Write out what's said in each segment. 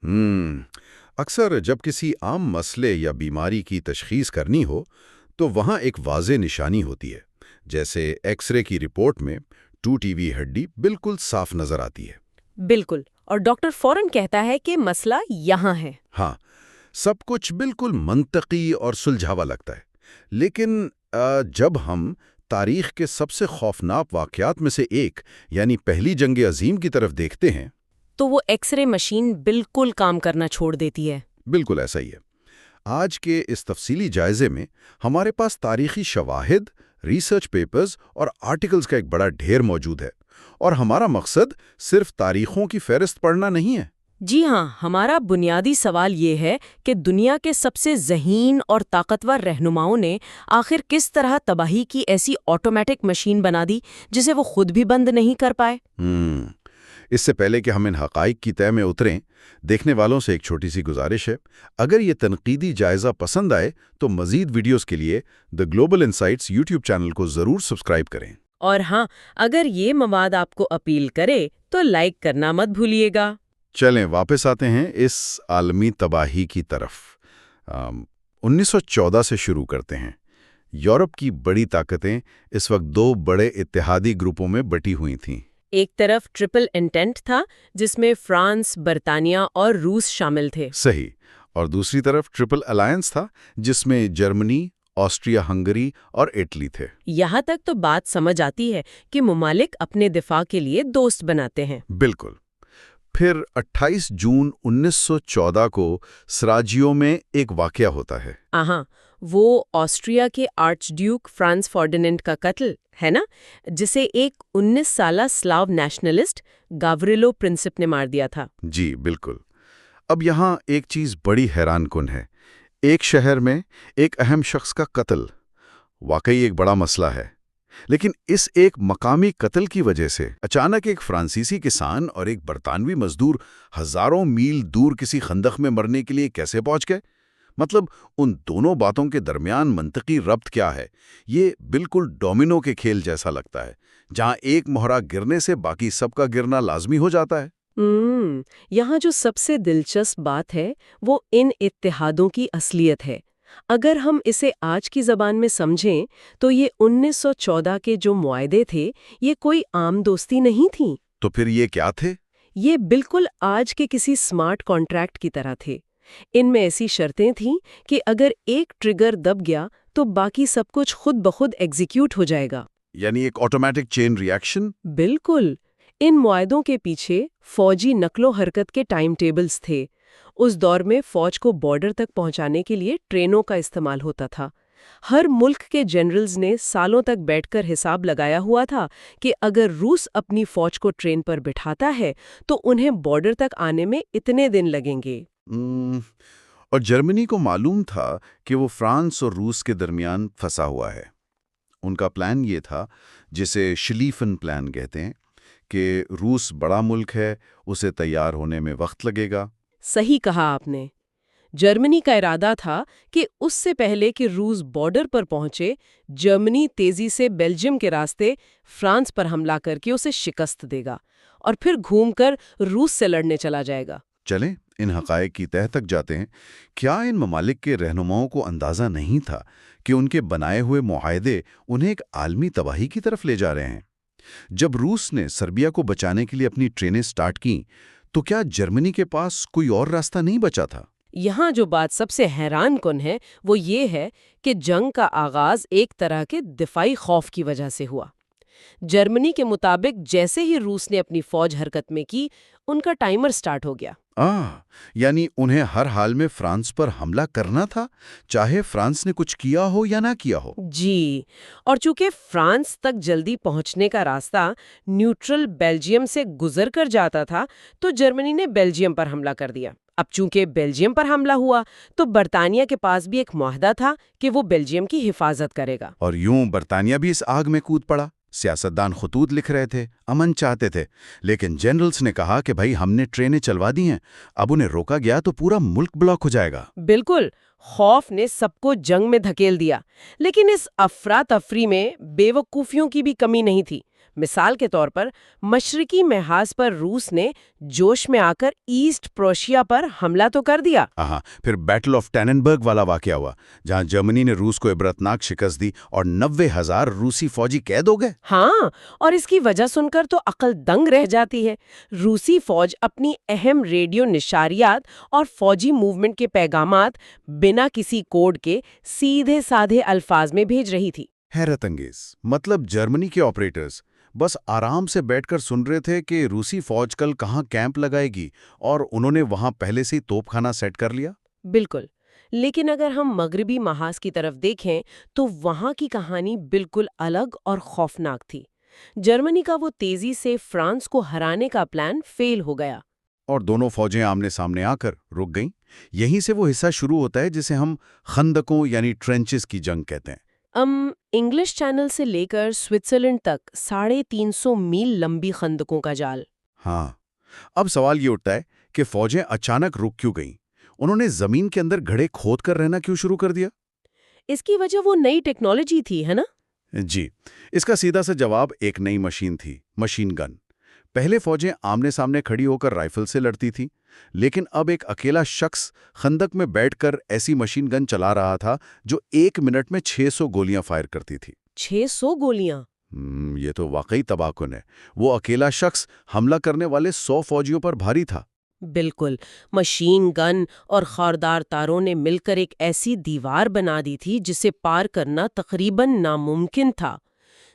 اکثر جب کسی عام مسئلے یا بیماری کی تشخیص کرنی ہو تو وہاں ایک واضح نشانی ہوتی ہے، جیسے ایکس رے کی رپورٹ میں ٹوٹی ہوئی ہڈی بالکل صاف نظر آتی ہے۔ بالکل، اور ڈاکٹر فوراً کہتا ہے کہ مسئلہ یہاں ہے۔ ہاں، سب کچھ بالکل منطقی اور سلجھاوا لگتا ہے، لیکن جب ہم تاریخ کے سب سے خوفناک واقعات میں سے ایک یعنی پہلی جنگ عظیم کی طرف دیکھتے ہیں تو وہ ایکس رے مشین بالکل کام کرنا چھوڑ دیتی ہے۔ بالکل ایسا ہی ہے۔ آج کے اس تفصیلی جائزے میں ہمارے پاس تاریخی شواہد، ریسرچ پیپرز اور آرٹیکلز کا ایک بڑا ڈھیر موجود ہے، اور ہمارا مقصد صرف تاریخوں کی فہرست پڑھنا نہیں ہے۔ جی ہاں، ہمارا بنیادی سوال یہ ہے کہ دنیا کے سب سے ذہین اور طاقتور رہنماؤں نے آخر کس طرح تباہی کی ایسی آٹومیٹک مشین بنا دی جسے وہ خود بھی بند نہیں کر پائے۔ اس سے پہلے کہ ہم ان حقائق کی تہہ میں اتریں، دیکھنے والوں سے ایک چھوٹی سی گزارش ہے۔ اگر یہ تنقیدی جائزہ پسند آئے تو مزید ویڈیوز کے لیے دی گلوبل انسائٹس یوٹیوب چینل کو ضرور سبسکرائب کریں۔ اور ہاں، اگر یہ مواد آپ کو اپیل کرے تو لائک کرنا مت بھولیے گا۔ چلیں واپس آتے ہیں اس عالمی تباہی کی طرف۔ 1914 سے شروع کرتے ہیں۔ یورپ کی بڑی طاقتیں اس وقت دو بڑے اتحادی گروپوں میں بٹی ہوئی تھیں۔ ایک طرف ٹرپل انٹینٹ تھا جس میں فرانس، برطانیہ اور روس شامل تھے۔ صحیح، اور دوسری طرف ٹرپل الائنس تھا جس میں جرمنی، آسٹریا ہنگری اور اٹلی تھے۔ یہاں تک تو بات سمجھ آتی ہے کہ ممالک اپنے دفاع کے لیے دوست بناتے ہیں۔ بالکل۔ پھر 28 جون 1914 کو سراجیو میں ایک واقعہ ہوتا ہے۔ وہ آسٹریا کے آرچ ڈیوک فرانس فرڈینینڈ کا قتل ہے نا، جسے ایک 19 سالہ سلاو نیشنلسٹ گاوریلو پرنسپ نے مار دیا تھا۔ جی بالکل۔ اب یہاں ایک چیز بڑی حیران کن ہے۔ ایک شہر میں ایک اہم شخص کا قتل واقعی ایک بڑا مسئلہ ہے، لیکن اس ایک مقامی قتل کی وجہ سے اچانک ایک فرانسیسی کسان اور ایک برطانوی مزدور ہزاروں میل دور کسی خندق میں مرنے کے لیے کیسے پہنچ گئے؟ مطلب ان دونوں باتوں کے درمیان منطقی ربط کیا ہے؟ یہ بالکل ڈومینو کے کھیل جیسا لگتا ہے، جہاں ایک مہرہ گرنے سے باقی سب کا گرنا لازمی ہو جاتا ہے۔ یہاں جو سب سے دلچسپ بات ہے وہ ان اتحادوں کی اصلیت ہے۔ اگر ہم اسے آج کی زبان میں سمجھیں تو یہ 1914 کے جو معاہدے تھے یہ کوئی عام دوستی نہیں تھیں۔ تو پھر یہ کیا تھے؟ یہ بالکل آج کے کسی سمارٹ کانٹریکٹ کی طرح تھے۔ ان میں ایسی شرطیں تھیں کہ اگر ایک ٹریگر دب گیا تو باقی سب کچھ خود بخود ایگزیکیوٹ ہو جائے گا۔ یعنی ایک آٹومیٹک چین ری ایکشن؟ بالکل۔ ان معاہدوں کے پیچھے فوجی نقل و حرکت کے ٹائم ٹیبلز تھے۔ اس دور میں فوج کو بارڈر تک پہنچانے کے لیے ٹرینوں کا استعمال ہوتا تھا۔ ہر ملک کے جنرلز نے سالوں تک بیٹھ کر حساب لگایا ہوا تھا کہ اگر روس اپنی فوج کو ٹرین پر بٹھاتا ہے تو انہیں بارڈر تک آنے میں اتنے دن لگیں گے۔ اور جرمنی کو معلوم تھا کہ وہ فرانس اور روس کے درمیان پھنسا ہوا ہے۔ ان کا پلان یہ تھا، جسے شلیفن پلان کہتے ہیں، کہ روس بڑا ملک ہے، اسے تیار ہونے میں وقت لگے گا۔ صحیح کہا آپ نے۔ جرمنی کا ارادہ تھا کہ اس سے پہلے کہ روس بارڈر پر پہنچے، جرمنی تیزی سے بیلجیم کے راستے فرانس پر حملہ کر کے اسے شکست دے گا اور پھر گھوم کر روس سے لڑنے چلا جائے گا۔ چلیں ان حقائق کی تہہ تک جاتے ہیں۔ کیا ان ممالک کے رہنماؤں کو اندازہ نہیں تھا کہ ان کے بنائے ہوئے معاہدے انہیں ایک عالمی تباہی کی طرف لے جا رہے ہیں؟ جب روس نے سربیا کو بچانے کے لیے اپنی ٹرینیں سٹارٹ کیں تو کیا جرمنی کے پاس کوئی اور راستہ نہیں بچا تھا؟ یہاں جو بات سب سے حیران کن ہے وہ یہ ہے کہ جنگ کا آغاز ایک طرح کے دفاعی خوف کی وجہ سے ہوا۔ جرمنی کے مطابق جیسے ہی روس نے اپنی فوج حرکت میں کی، ان کا ٹائمر سٹارٹ ہو گیا۔ یعنی انہیں ہر حال میں فرانس پر حملہ کرنا تھا، چاہے فرانس نے کچھ کیا ہو یا نہ کیا ہو۔ جی، اور چونکہ فرانس تک جلدی پہنچنے کا راستہ نیوٹرل بیلجیم سے گزر کر جاتا تھا تو جرمنی نے بیلجیم پر حملہ کر دیا۔ اب چونکہ بیلجیم پر حملہ ہوا تو برطانیہ کے پاس بھی ایک معاہدہ تھا کہ وہ بیلجیم کی حفاظت کرے گا۔ اور یوں برطانیہ بھی اس آگ میں کود پڑا۔ سیاستدان خطوط لکھ رہے تھے، امن چاہتے تھے، لیکن جنرلز نے کہا کہ بھائی ہم نے ٹرینیں چلوا دی ہیں، اب انہیں روکا گیا تو پورا ملک بلاک ہو جائے گا۔ بالکل، خوف نے سب کو جنگ میں دھکیل دیا، لیکن اس افراتفری میں بے وقوفیوں کی بھی کمی نہیں تھی۔ مثال کے طور پر مشرقی محاذ پر روس نے جوش میں آ کر ایسٹ پروشیا پر حملہ تو کر دیا۔ ہاں، پھر بیٹل آف ٹیننبرگ والا واقعہ ہوا جہاں جرمنی نے روس کو عبرتناک شکست دی اور 90,000 روسی فوجی قید ہو گئے۔ ہاں، اور اس کی وجہ سن کر تو عقل دنگ رہ جاتی ہے۔ روسی فوج اپنی اہم ریڈیو نشریات اور فوجی موومنٹ کے پیغامات بنا کسی کوڈ کے سیدھے سادھے الفاظ میں بھیج رہی تھی۔ حیرت انگیز، مطلب جرمنی کے آپریٹرز بس آرام سے بیٹھ کر سن رہے تھے کہ روسی فوج کل کہاں کیمپ لگائے گی اور انہوں نے وہاں پہلے سے ہی توپ خانہ سیٹ کر لیا۔ بالکل، لیکن اگر ہم مغربی محاذ کی طرف دیکھیں تو وہاں کی کہانی بالکل الگ اور خوفناک تھی۔ جرمنی کا وہ تیزی سے فرانس کو ہرانے کا پلان فیل ہو گیا، اور دونوں فوجیں آمنے سامنے آ کر رک گئیں۔ یہیں سے وہ حصہ شروع ہوتا ہے جسے ہم خندقوں یعنی ٹرینچز کی جنگ کہتے ہیں۔ انگلش چینل سے لے کر سوئٹزرلینڈ تک 350 میل لمبی خندقوں کا جال۔ ہاں، اب سوال یہ اٹھتا ہے کہ فوجیں اچانک رک کیوں گئیں؟ انہوں نے زمین کے اندر گڑھے کھود کر رہنا کیوں شروع کر دیا؟ اس کی وجہ وہ نئی ٹیکنالوجی تھی، ہے نا؟ جی، اس کا سیدھا سا جواب ایک نئی مشین تھی، مشین گن۔ پہلے فوجیں آمنے سامنے کھڑی ہو کر رائفل سے لڑتی تھی، لیکن اب ایک اکیلا شخص خندق میں بیٹھ کر ایسی مشین گن چلا رہا تھا جو 1 منٹ میں 600 گولیاں فائر کرتی تھی۔ 600 گولیاں! یہ تو واقعی تباہ کن ہے۔ وہ اکیلا شخص حملہ کرنے والے 100 فوجیوں پر بھاری تھا۔ بالکل، مشین گن اور خاردار تاروں نے مل کر ایک ایسی دیوار بنا دی تھی جسے پار کرنا تقریباً ناممکن تھا۔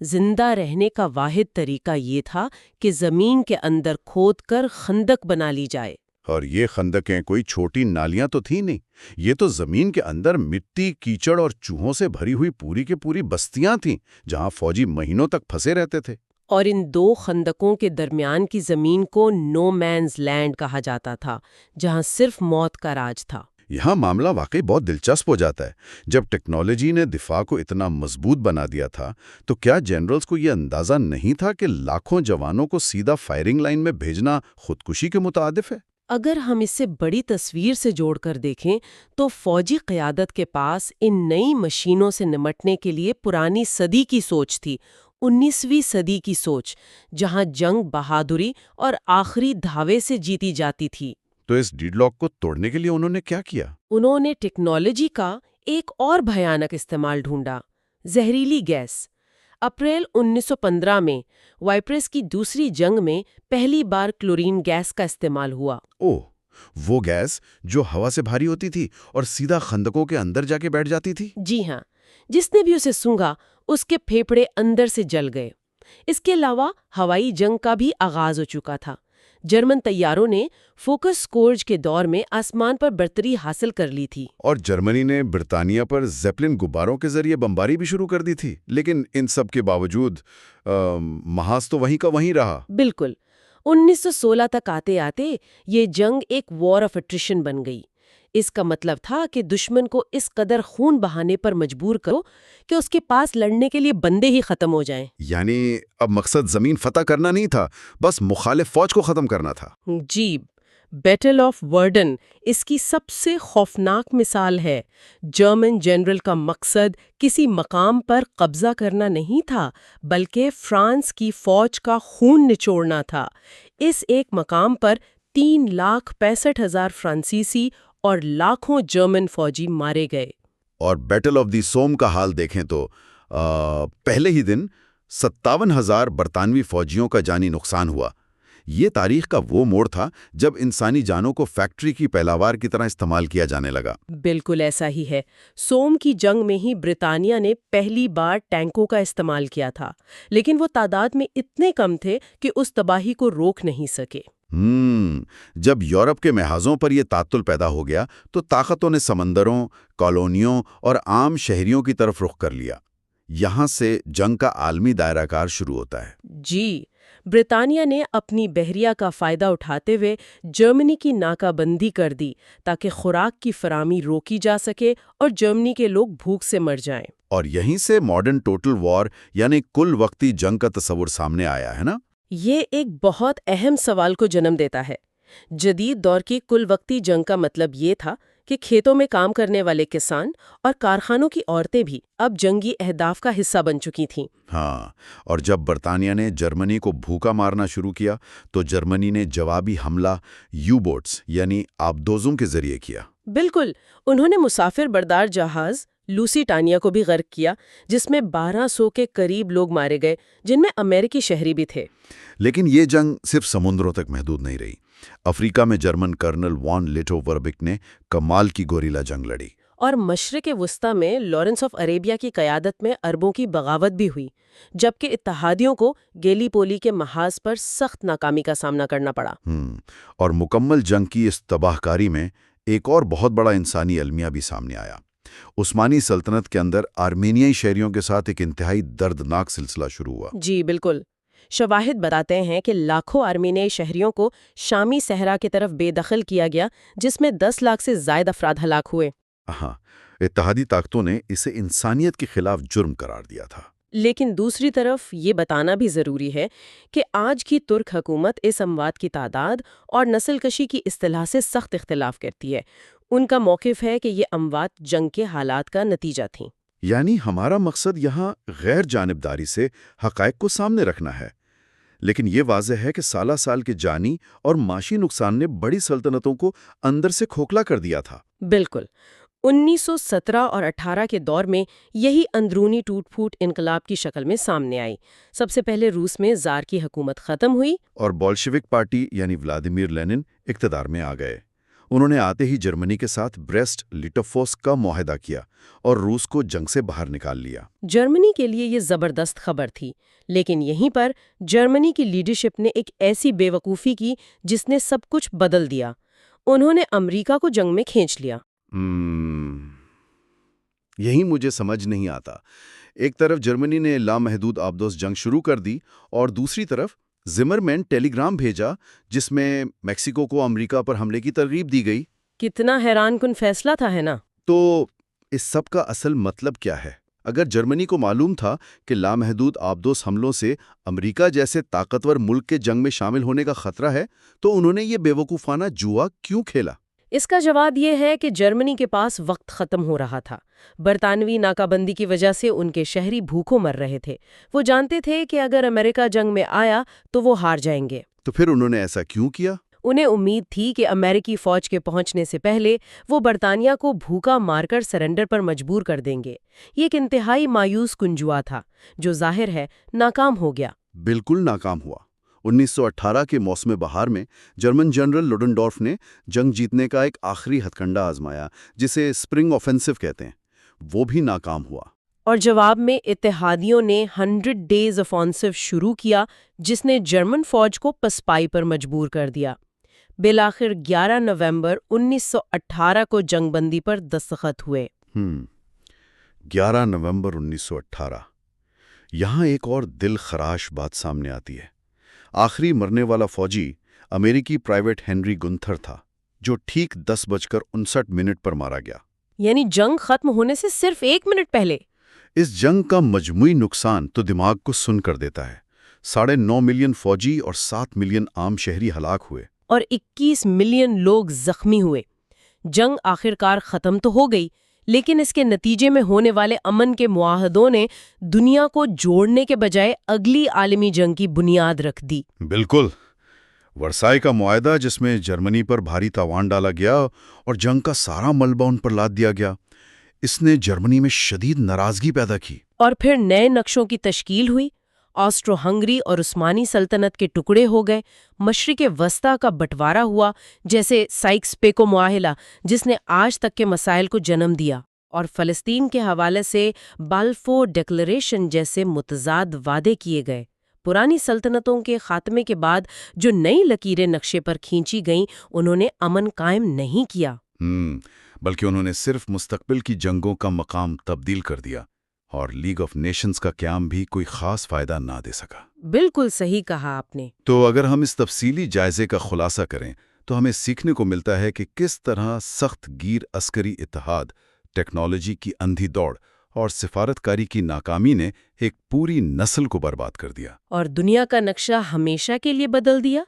زندہ رہنے کا واحد طریقہ یہ تھا کہ زمین کے اندر کھود کر خندق بنا لی جائے۔ اور یہ خندقیں کوئی چھوٹی نالیاں تو تھیں نہیں، یہ تو زمین کے اندر مٹی، کیچڑ اور چوہوں سے بھری ہوئی پوری کے پوری بستیاں تھیں جہاں فوجی مہینوں تک پھنسے رہتے تھے۔ اور ان دو خندقوں کے درمیان کی زمین کو نو مینز لینڈ کہا جاتا تھا، جہاں صرف موت کا راج تھا۔ یہاں معاملہ واقعی بہت دلچسپ ہو جاتا ہے۔ جب ٹیکنالوجی نے دفاع کو اتنا مضبوط بنا دیا تھا تو کیا جنرلز کو یہ اندازہ نہیں تھا کہ لاکھوں جوانوں کو سیدھا فائرنگ لائن میں بھیجنا خودکشی کے مترادف ہے؟ اگر ہم اس سے بڑی تصویر سے جوڑ کر دیکھیں تو فوجی قیادت کے پاس ان نئی مشینوں سے نمٹنے کے لیے پرانی صدی کی سوچ تھی، 19ویں صدی کی سوچ، جہاں جنگ بہادری اور آخری دھاوے سے جیتی جاتی تھی۔ تو اس ڈیڈ لاک کو توڑنے کے لیے انہوں نے کیا کیا؟ انہوں نے ٹیکنالوجی کا ایک اور بھیانک استعمال ڈھونڈا، زہریلی گیس۔ اپریل 1915 میں وائپریس کی دوسری جنگ میں پہلی بار کلورین گیس کا استعمال ہوا۔ اوہ، وہ گیس جو ہوا سے بھاری ہوتی تھی اور سیدھا خندقوں کے اندر جا کے بیٹھ جاتی تھی؟ جی ہاں، جس نے بھی اسے سونگھا اس کے پھیپھڑے اندر سے جل گئے۔ اس کے علاوہ ہوائی جنگ کا بھی آغاز ہو چکا تھا۔ جرمن طیاروں نے فوکس سکورج کے دور میں آسمان پر برتری حاصل کر لی تھی۔ اور جرمنی نے برطانیہ پر زیپلن غباروں کے ذریعے بمباری بھی شروع کر دی تھی، لیکن ان سب کے باوجود محاذ تو وہیں کا وہیں رہا۔ بالکل، 1916 تک آتے آتے یہ جنگ ایک وار آف اٹریشن بن گئی۔ اس کا مطلب تھا کہ دشمن کو اس قدر خون بہانے پر مجبور کرو کہ اس کے پاس لڑنے کے لیے بندے ہی ختم ہو جائیں۔ یعنی اب مقصد زمین فتح کرنا نہیں تھا، بس مخالف فوج کو ختم کرنا تھا۔ جی، بیٹل آف ورڈن اس کی سب سے خوفناک مثال ہے۔ جرمن جنرل کا مقصد کسی مقام پر قبضہ کرنا نہیں تھا، بلکہ فرانس کی فوج کا خون نچوڑنا تھا۔ اس ایک مقام پر 3,65,000 فرانسیسی اور لاکھوں جرمن فوجی مارے گئے۔ اور بیٹل آف دی سوم کا حال دیکھیں تو پہلے ہی دن 57,000 برطانوی فوجیوں کا جانی نقصان ہوا۔ یہ تاریخ کا وہ موڑ تھا جب انسانی جانوں کو فیکٹری کی پیداوار کی طرح استعمال کیا جانے لگا۔ بالکل ایسا ہی ہے۔ سوم کی جنگ میں ہی برطانیہ نے پہلی بار ٹینکوں کا استعمال کیا تھا، لیکن وہ تعداد میں اتنے کم تھے کہ اس تباہی کو روک نہیں سکے۔ جب یورپ کے محاذوں پر یہ تعطل پیدا ہو گیا تو طاقتوں نے سمندروں، کالونیوں اور عام شہریوں کی طرف رخ کر لیا۔ یہاں سے جنگ کا عالمی دائرہ کار شروع ہوتا ہے۔ جی، برطانیہ نے اپنی بحریہ کا فائدہ اٹھاتے ہوئے جرمنی کی ناکہ بندی کر دی تاکہ خوراک کی فراہمی روکی جا سکے اور جرمنی کے لوگ بھوک سے مر جائیں۔ اور یہیں سے ماڈرن ٹوٹل وار یعنی کل وقتی جنگ کا تصور سامنے آیا ہے نا؟ یہ ایک بہت اہم سوال کو جنم دیتا ہے۔ جدید دور کی کل وقتی جنگ کا مطلب یہ تھا کہ کھیتوں میں کام کرنے والے کسان اور کارخانوں کی عورتیں بھی اب جنگی اہداف کا حصہ بن چکی تھیں۔ ہاں، اور جب برطانیہ نے جرمنی کو بھوکا مارنا شروع کیا تو جرمنی نے جوابی حملہ یو بوٹس یعنی آبدوزوں کے ذریعے کیا۔ بالکل، انہوں نے مسافر بردار جہاز لوسیٹانیا کو بھی غرق کیا، جس میں 1200 کے قریب لوگ مارے گئے، جن میں امریکی شہری بھی تھے۔ لیکن یہ جنگ صرف سمندروں تک محدود نہیں رہی۔ افریقہ میں جرمن کرنل وان لیٹو وربک نے کمال کی گوریلا جنگ لڑی۔ اور مشرق وسطی میں لارنس آف عربیہ کی قیادت میں عربوں کی بغاوت بھی ہوئی، جبکہ اتحادیوں کو گیلی پولی کے محاذ پر سخت ناکامی کا سامنا کرنا پڑا۔ اور مکمل جنگ کی اس تباہ کاری میں ایک اور بہت بڑا انسانی المیہ بھی سامنے آیا۔ عثمانی سلطنت کے اندر آرمینیائی شہریوں کے ساتھ ایک انتہائی دردناک سلسلہ شروع ہوا۔ جی بالکل، شواہد بتاتے ہیں کہ لاکھوں آرمینیائی شہریوں کو شامی صحرا کی طرف بے دخل کیا گیا، جس میں 10 لاکھ سے زائد افراد ہلاک ہوئے۔ ہاں، اتحادی طاقتوں نے اسے انسانیت کے خلاف جرم قرار دیا تھا۔ لیکن دوسری طرف یہ بتانا بھی ضروری ہے کہ آج کی ترک حکومت اس اموات کی تعداد اور نسل کشی کی اصطلاح سے سخت اختلاف کرتی ہے۔ ان کا موقف ہے کہ یہ اموات جنگ کے حالات کا نتیجہ تھیں۔ یعنی ہمارا مقصد یہاں غیر جانبداری سے حقائق کو سامنے رکھنا ہے، لیکن یہ واضح ہے کہ سالہ سال کے جانی اور معاشی نقصان نے بڑی سلطنتوں کو اندر سے کھوکھلا کر دیا تھا۔ بالکل، 1917 اور 18 کے دور میں یہی اندرونی ٹوٹ پھوٹ انقلاب کی شکل میں سامنے آئی۔ سب سے پہلے روس میں زار کی حکومت ختم ہوئی اور بولشوک پارٹی یعنی ولادیمیر لینن اقتدار میں آ گئے۔ انہوں نے آتے ہی جرمنی کے ساتھ بریسٹ لیٹوفوسک کا معاہدہ کیا اور روس کو جنگ سے باہر نکال لیا۔ جرمنی کے لیے یہ زبردست خبر تھی، لیکن یہیں پر جرمنی کی لیڈرشپ نے ایک ایسی بے وقوفی کی جس نے سب کچھ بدل دیا۔ انہوں نے امریکہ کو جنگ میں کھینچ لیا۔ یہی مجھے سمجھ نہیں آتا۔ ایک طرف جرمنی نے لامحدود آبدوز جنگ شروع کر دی اور دوسری طرف زمرمین ٹیلی گرام بھیجا جس میں میکسیکو کو امریکہ پر حملے کی ترغیب دی گئی۔ کتنا حیران کن فیصلہ تھا، ہے نا؟ تو اس سب کا اصل مطلب کیا ہے؟ اگر جرمنی کو معلوم تھا کہ لامحدود آبدوز حملوں سے امریکہ جیسے طاقتور ملک کے جنگ میں شامل ہونے کا خطرہ ہے، تو انہوں نے یہ بیوقوفانہ جوا کیوں کھیلا؟ اس کا جواب یہ ہے کہ جرمنی کے پاس وقت ختم ہو رہا تھا۔ برطانوی ناکہ بندی کی وجہ سے ان کے شہری بھوکوں مر رہے تھے۔ وہ جانتے تھے کہ اگر امریکہ جنگ میں آیا تو وہ ہار جائیں گے۔ تو پھر انہوں نے ایسا کیوں کیا؟ انہیں امید تھی کہ امریکی فوج کے پہنچنے سے پہلے وہ برطانیہ کو بھوکا مار کر سرنڈر پر مجبور کر دیں گے۔ یہ ایک انتہائی مایوس کنجوا تھا جو ظاہر ہے ناکام ہو گیا۔ بالکل ناکام ہوا۔ 1918 کے موسم بہار میں جرمن جنرل لوڈنڈورف نے جنگ جیتنے کا ایک آخری ہتھ کنڈا آزمایا جسے اسپرنگ آفینسو کہتے ہیں۔ وہ بھی ناکام ہوا۔ اور جواب میں اتحادیوں نے 100 ڈیز آفینسو شروع کیا جس نے جرمن فوج کو پسپائی پر مجبور کر دیا۔ بالآخر 11 نومبر 1918 کو جنگ بندی پر دستخط ہوئے۔ 11 نومبر 1918۔ یہاں ایک اور دل خراش بات سامنے آتی ہے۔ آخری مرنے والا فوجی امریکی پرائیویٹ ہنری گنتھر تھا جو ٹھیک 10:59 پر مارا گیا۔ یعنی جنگ ختم ہونے سے صرف 1 منٹ پہلے۔ اس جنگ کا مجموعی نقصان تو دماغ کو سن کر دیتا ہے۔ 9.5 ملین فوجی اور 7 ملین عام شہری ہلاک ہوئے اور 21 ملین لوگ زخمی ہوئے۔ جنگ آخرکار ختم تو ہو گئی، لیکن اس کے نتیجے میں ہونے والے امن کے معاہدوں نے دنیا کو جوڑنے کے بجائے اگلی عالمی جنگ کی بنیاد رکھ دی۔ بالکل، ورسائے کا معاہدہ جس میں جرمنی پر بھاری تاوان ڈالا گیا اور جنگ کا سارا ملبہ ان پر لاد دیا گیا، اس نے جرمنی میں شدید ناراضگی پیدا کی۔ اور پھر نئے نقشوں کی تشکیل ہوئی۔ آسٹرو ہنگری اور عثمانی سلطنت کے ٹکڑے ہو گئے، مشرق وسطی کا بٹوارا ہوا، جیسے سائکس پیکو معاہدہ جس نے آج تک کے مسائل کو جنم دیا، اور فلسطین کے حوالے سے بالفور ڈکلریشن جیسے متضاد وعدے کیے گئے۔ پرانی سلطنتوں کے خاتمے کے بعد جو نئی لکیریں نقشے پر کھینچی گئیں، انہوں نے امن قائم نہیں کیا، بلکہ انہوں نے صرف مستقبل کی جنگوں کا مقام تبدیل کر دیا، اور لیگ آف نیشنز کا قیام بھی کوئی خاص فائدہ نہ دے سکا۔ بالکل صحیح کہا آپ نے۔ تو اگر ہم اس تفصیلی جائزے کا خلاصہ کریں تو ہمیں سیکھنے کو ملتا ہے کہ کس طرح سخت گیر عسکری اتحاد، ٹیکنالوجی کی اندھی دوڑ اور سفارتکاری کی ناکامی نے ایک پوری نسل کو برباد کر دیا، اور دنیا کا نقشہ ہمیشہ کے لیے بدل دیا۔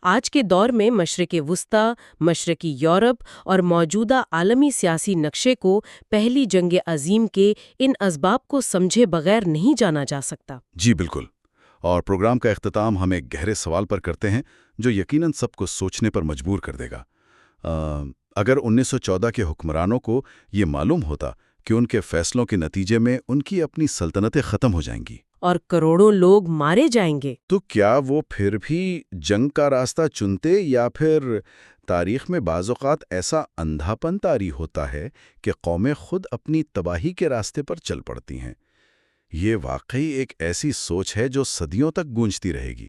آج کے دور میں مشرق وسطی، مشرقی یورپ اور موجودہ عالمی سیاسی نقشے کو پہلی جنگ عظیم کے ان اسباب کو سمجھے بغیر نہیں جانا جا سکتا۔ جی بالکل۔ اور پروگرام کا اختتام ہم ایک گہرے سوال پر کرتے ہیں جو یقیناً سب کو سوچنے پر مجبور کر دے گا۔ اگر 1914 کے حکمرانوں کو یہ معلوم ہوتا کہ ان کے فیصلوں کے نتیجے میں ان کی اپنی سلطنتیں ختم ہو جائیں گی اور کروڑوں لوگ مارے جائیں گے، تو کیا وہ پھر بھی جنگ کا راستہ چنتے، یا پھر تاریخ میں بعض اوقات ایسا اندھا پن طاری ہوتا ہے کہ قومیں خود اپنی تباہی کے راستے پر چل پڑتی ہیں؟ یہ واقعی ایک ایسی سوچ ہے جو صدیوں تک گونجتی رہے گی۔